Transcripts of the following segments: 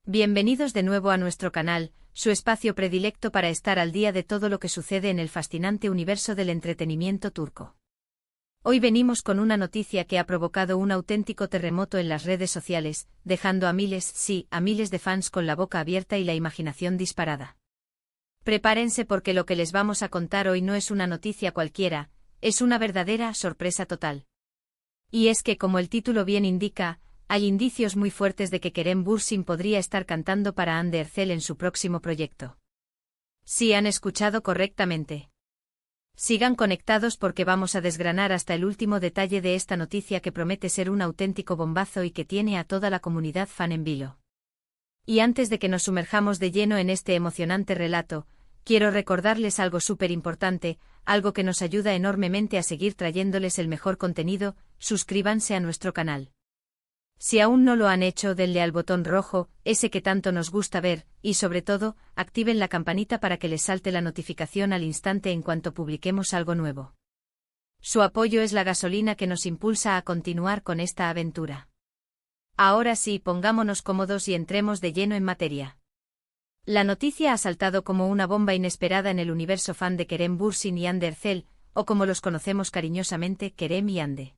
Bienvenidos de nuevo a nuestro canal, su espacio predilecto para estar al día de todo lo que sucede en el fascinante universo del entretenimiento turco. Hoy venimos con una noticia que ha provocado un auténtico terremoto en las redes sociales, dejando a miles de fans con la boca abierta y la imaginación disparada. Prepárense porque lo que les vamos a contar hoy no es una noticia cualquiera, es una verdadera sorpresa total. Y es que, como el título bien indica, hay indicios muy fuertes de que Kerem Bürsin podría estar cantando para Hande Erçel en su próximo proyecto. Sí han escuchado correctamente. Sigan conectados porque vamos a desgranar hasta el último detalle de esta noticia que promete ser un auténtico bombazo y que tiene a toda la comunidad fan en vilo. Y antes de que nos sumerjamos de lleno en este emocionante relato, quiero recordarles algo súper importante, algo que nos ayuda enormemente a seguir trayéndoles el mejor contenido: suscríbanse a nuestro canal. Si aún no lo han hecho, denle al botón rojo, ese que tanto nos gusta ver, y sobre todo, activen la campanita para que les salte la notificación al instante en cuanto publiquemos algo nuevo. Su apoyo es la gasolina que nos impulsa a continuar con esta aventura. Ahora sí, pongámonos cómodos y entremos de lleno en materia. La noticia ha saltado como una bomba inesperada en el universo fan de Kerem Bürsin y Hande Erçel, o como los conocemos cariñosamente, Kerem y Hande.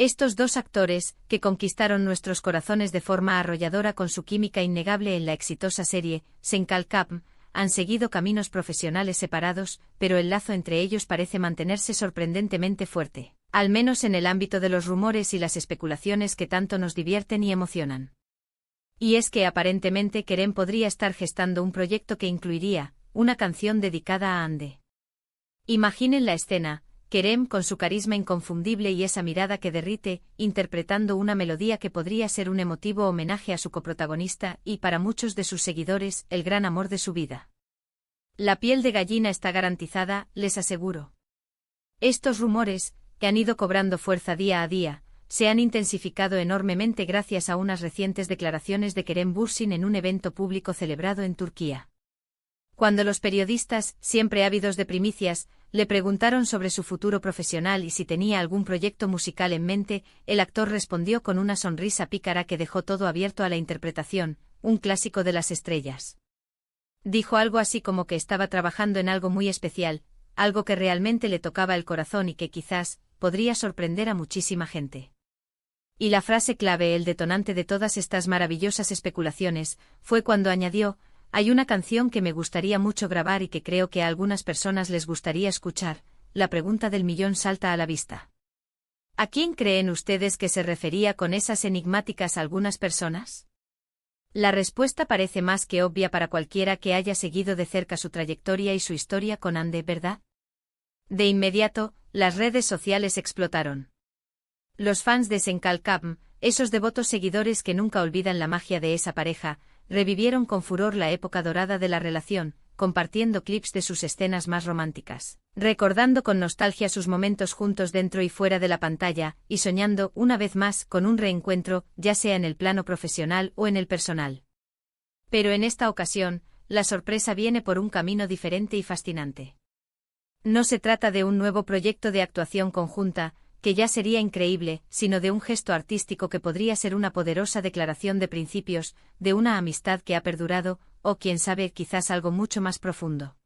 Estos dos actores, que conquistaron nuestros corazones de forma arrolladora con su química innegable en la exitosa serie Senkalkam, han seguido caminos profesionales separados, pero el lazo entre ellos parece mantenerse sorprendentemente fuerte, al menos en el ámbito de los rumores y las especulaciones que tanto nos divierten y emocionan. Y es que aparentemente Kerem podría estar gestando un proyecto que incluiría una canción dedicada a Hande. Imaginen la escena: Kerem con su carisma inconfundible y esa mirada que derrite, interpretando una melodía que podría ser un emotivo homenaje a su coprotagonista y, para muchos de sus seguidores, el gran amor de su vida. La piel de gallina está garantizada, les aseguro. Estos rumores, que han ido cobrando fuerza día a día, se han intensificado enormemente gracias a unas recientes declaraciones de Kerem Bürsin en un evento público celebrado en Turquía. Cuando los periodistas, siempre ávidos de primicias, le preguntaron sobre su futuro profesional y si tenía algún proyecto musical en mente, el actor respondió con una sonrisa pícara que dejó todo abierto a la interpretación: un clásico de las estrellas. Dijo algo así como que estaba trabajando en algo muy especial, algo que realmente le tocaba el corazón y que quizás podría sorprender a muchísima gente. Y la frase clave, el detonante de todas estas maravillosas especulaciones, fue cuando añadió: hay una canción que me gustaría mucho grabar y que creo que a algunas personas les gustaría escuchar. La pregunta del millón salta a la vista. ¿A quién creen ustedes que se refería con esas enigmáticas algunas personas? La respuesta parece más que obvia para cualquiera que haya seguido de cerca su trayectoria y su historia con Hande, ¿verdad? De inmediato, las redes sociales explotaron. Los fans de Senkalkam, esos devotos seguidores que nunca olvidan la magia de esa pareja, revivieron con furor la época dorada de la relación, compartiendo clips de sus escenas más románticas, recordando con nostalgia sus momentos juntos dentro y fuera de la pantalla, y soñando, una vez más, con un reencuentro, ya sea en el plano profesional o en el personal. Pero en esta ocasión, la sorpresa viene por un camino diferente y fascinante. No se trata de un nuevo proyecto de actuación conjunta, que ya sería increíble, sino de un gesto artístico que podría ser una poderosa declaración de principios, de una amistad que ha perdurado, o quién sabe, quizás algo mucho más profundo.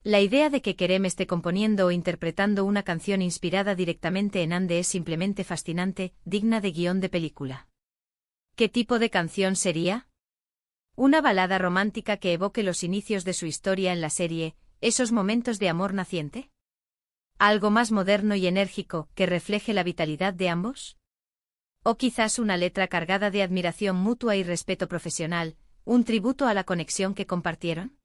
La idea de que Kerem esté componiendo o interpretando una canción inspirada directamente en Hande es simplemente fascinante, digna de guión de película. ¿Qué tipo de canción sería? ¿Una balada romántica que evoque los inicios de su historia en la serie, esos momentos de amor naciente? ¿Algo más moderno y enérgico, que refleje la vitalidad de ambos? ¿O quizás una letra cargada de admiración mutua y respeto profesional, un tributo a la conexión que compartieron?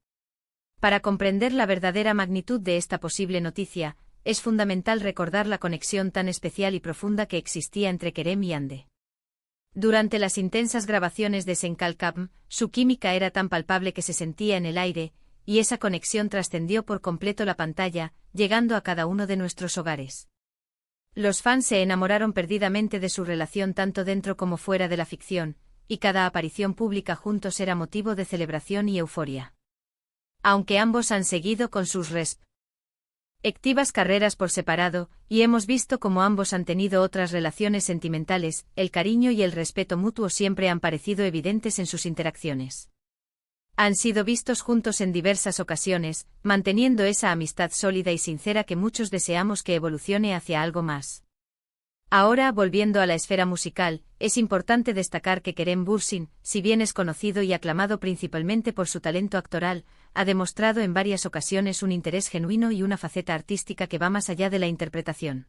Para comprender la verdadera magnitud de esta posible noticia, es fundamental recordar la conexión tan especial y profunda que existía entre Kerem y Hande. Durante las intensas grabaciones de Senkalkam, su química era tan palpable que se sentía en el aire, y esa conexión trascendió por completo la pantalla, llegando a cada uno de nuestros hogares. Los fans se enamoraron perdidamente de su relación tanto dentro como fuera de la ficción, y cada aparición pública juntos era motivo de celebración y euforia. Aunque ambos han seguido con sus respectivas carreras por separado, y hemos visto cómo ambos han tenido otras relaciones sentimentales. El cariño y el respeto mutuo siempre han parecido evidentes en sus interacciones. Han sido vistos juntos en diversas ocasiones, manteniendo esa amistad sólida y sincera que muchos deseamos que evolucione hacia algo más. Ahora, volviendo a la esfera musical, es importante destacar que Kerem Bürsin, si bien es conocido y aclamado principalmente por su talento actoral, ha demostrado en varias ocasiones un interés genuino y una faceta artística que va más allá de la interpretación.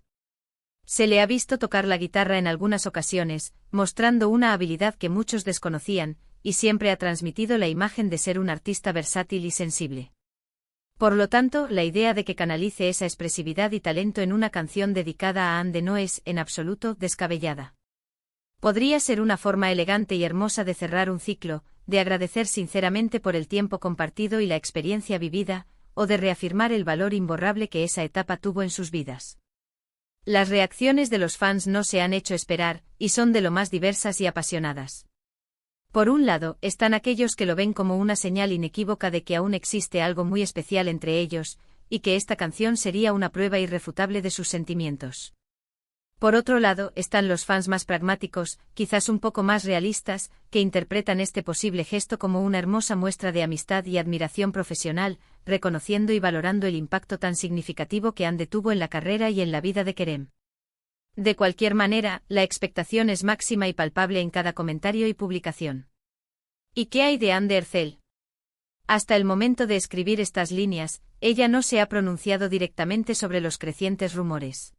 Se le ha visto tocar la guitarra en algunas ocasiones, mostrando una habilidad que muchos desconocían, y siempre ha transmitido la imagen de ser un artista versátil y sensible. Por lo tanto, la idea de que canalice esa expresividad y talento en una canción dedicada a Hande no es, en absoluto, descabellada. Podría ser una forma elegante y hermosa de cerrar un ciclo, de agradecer sinceramente por el tiempo compartido y la experiencia vivida, o de reafirmar el valor imborrable que esa etapa tuvo en sus vidas. Las reacciones de los fans no se han hecho esperar, y son de lo más diversas y apasionadas. Por un lado, están aquellos que lo ven como una señal inequívoca de que aún existe algo muy especial entre ellos, y que esta canción sería una prueba irrefutable de sus sentimientos. Por otro lado, están los fans más pragmáticos, quizás un poco más realistas, que interpretan este posible gesto como una hermosa muestra de amistad y admiración profesional, reconociendo y valorando el impacto tan significativo que Hande tuvo en la carrera y en la vida de Kerem. De cualquier manera, la expectación es máxima y palpable en cada comentario y publicación. ¿Y qué hay de Hande Erçel? Hasta el momento de escribir estas líneas, ella no se ha pronunciado directamente sobre los crecientes rumores.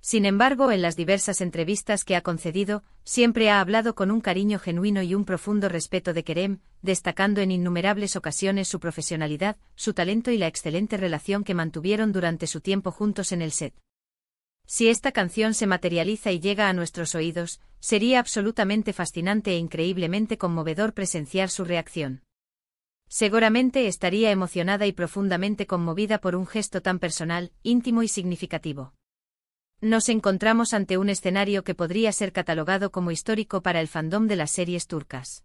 Sin embargo, en las diversas entrevistas que ha concedido, siempre ha hablado con un cariño genuino y un profundo respeto de Kerem, destacando en innumerables ocasiones su profesionalidad, su talento y la excelente relación que mantuvieron durante su tiempo juntos en el set. Si esta canción se materializa y llega a nuestros oídos, sería absolutamente fascinante e increíblemente conmovedor presenciar su reacción. Seguramente estaría emocionada y profundamente conmovida por un gesto tan personal, íntimo y significativo. Nos encontramos ante un escenario que podría ser catalogado como histórico para el fandom de las series turcas.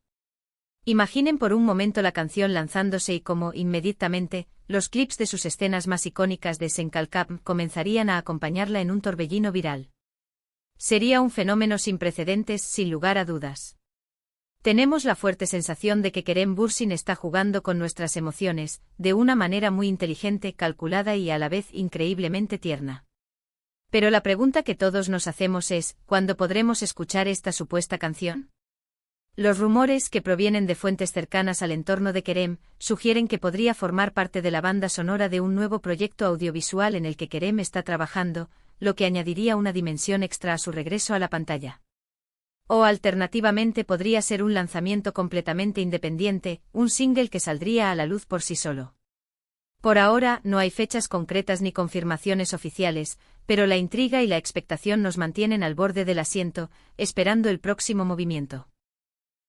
Imaginen por un momento la canción lanzándose y cómo, inmediatamente, los clips de sus escenas más icónicas de Senkalkap comenzarían a acompañarla en un torbellino viral. Sería un fenómeno sin precedentes, sin lugar a dudas. Tenemos la fuerte sensación de que Kerem Bürsin está jugando con nuestras emociones, de una manera muy inteligente, calculada y a la vez increíblemente tierna. Pero la pregunta que todos nos hacemos es, ¿cuándo podremos escuchar esta supuesta canción? Los rumores, que provienen de fuentes cercanas al entorno de Kerem, sugieren que podría formar parte de la banda sonora de un nuevo proyecto audiovisual en el que Kerem está trabajando, lo que añadiría una dimensión extra a su regreso a la pantalla. O alternativamente podría ser un lanzamiento completamente independiente, un single que saldría a la luz por sí solo. Por ahora, no hay fechas concretas ni confirmaciones oficiales, pero la intriga y la expectación nos mantienen al borde del asiento, esperando el próximo movimiento.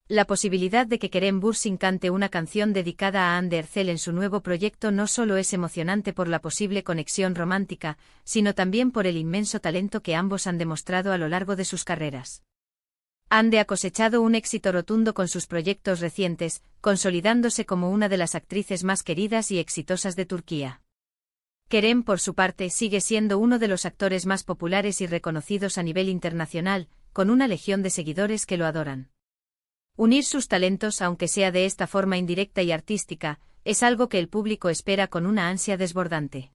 La posibilidad de que Kerem Bürsin cante una canción dedicada a Hande Erçel en su nuevo proyecto no solo es emocionante por la posible conexión romántica, sino también por el inmenso talento que ambos han demostrado a lo largo de sus carreras. Hande ha cosechado un éxito rotundo con sus proyectos recientes, consolidándose como una de las actrices más queridas y exitosas de Turquía. Kerem, por su parte, sigue siendo uno de los actores más populares y reconocidos a nivel internacional, con una legión de seguidores que lo adoran. Unir sus talentos, aunque sea de esta forma indirecta y artística, es algo que el público espera con una ansia desbordante.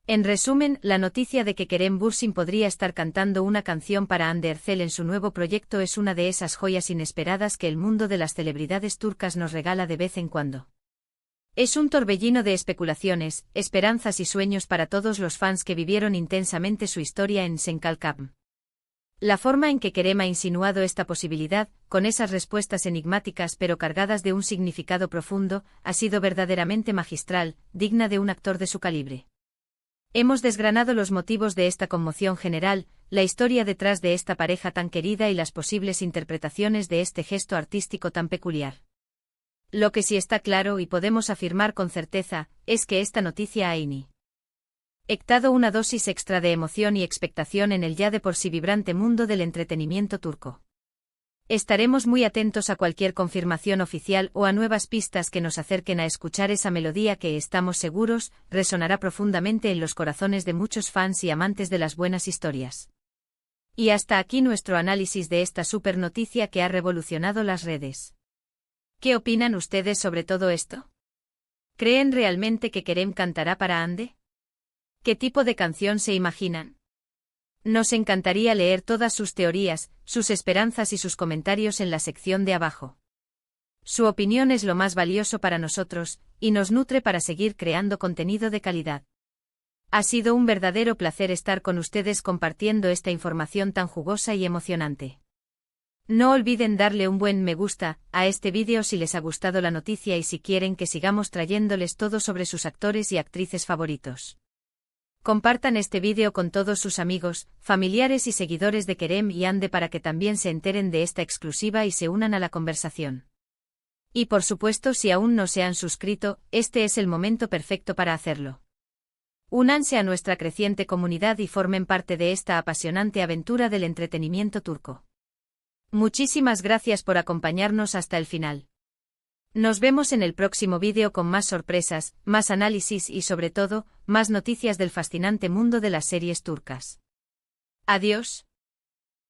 En resumen, la noticia de que Kerem Bürsin podría estar cantando una canción para Hande Erçel en su nuevo proyecto es una de esas joyas inesperadas que el mundo de las celebridades turcas nos regala de vez en cuando. Es un torbellino de especulaciones, esperanzas y sueños para todos los fans que vivieron intensamente su historia en Senkalkap. La forma en que Kerem ha insinuado esta posibilidad, con esas respuestas enigmáticas pero cargadas de un significado profundo, ha sido verdaderamente magistral, digna de un actor de su calibre. Hemos desgranado los motivos de esta conmoción general, la historia detrás de esta pareja tan querida y las posibles interpretaciones de este gesto artístico tan peculiar. Lo que sí está claro y podemos afirmar con certeza, es que esta noticia ha inyectado una dosis extra de emoción y expectación en el ya de por sí vibrante mundo del entretenimiento turco. Estaremos muy atentos a cualquier confirmación oficial o a nuevas pistas que nos acerquen a escuchar esa melodía que, estamos seguros, resonará profundamente en los corazones de muchos fans y amantes de las buenas historias. Y hasta aquí nuestro análisis de esta super noticia que ha revolucionado las redes. ¿Qué opinan ustedes sobre todo esto? ¿Creen realmente que Kerem cantará para Ande? ¿Qué tipo de canción se imaginan? Nos encantaría leer todas sus teorías, sus esperanzas y sus comentarios en la sección de abajo. Su opinión es lo más valioso para nosotros, y nos nutre para seguir creando contenido de calidad. Ha sido un verdadero placer estar con ustedes compartiendo esta información tan jugosa y emocionante. No olviden darle un buen me gusta a este vídeo si les ha gustado la noticia y si quieren que sigamos trayéndoles todo sobre sus actores y actrices favoritos. Compartan este vídeo con todos sus amigos, familiares y seguidores de Kerem y Ande para que también se enteren de esta exclusiva y se unan a la conversación. Y por supuesto, si aún no se han suscrito, este es el momento perfecto para hacerlo. Únanse a nuestra creciente comunidad y formen parte de esta apasionante aventura del entretenimiento turco. Muchísimas gracias por acompañarnos hasta el final. Nos vemos en el próximo vídeo con más sorpresas, más análisis y sobre todo, más noticias del fascinante mundo de las series turcas. Adiós.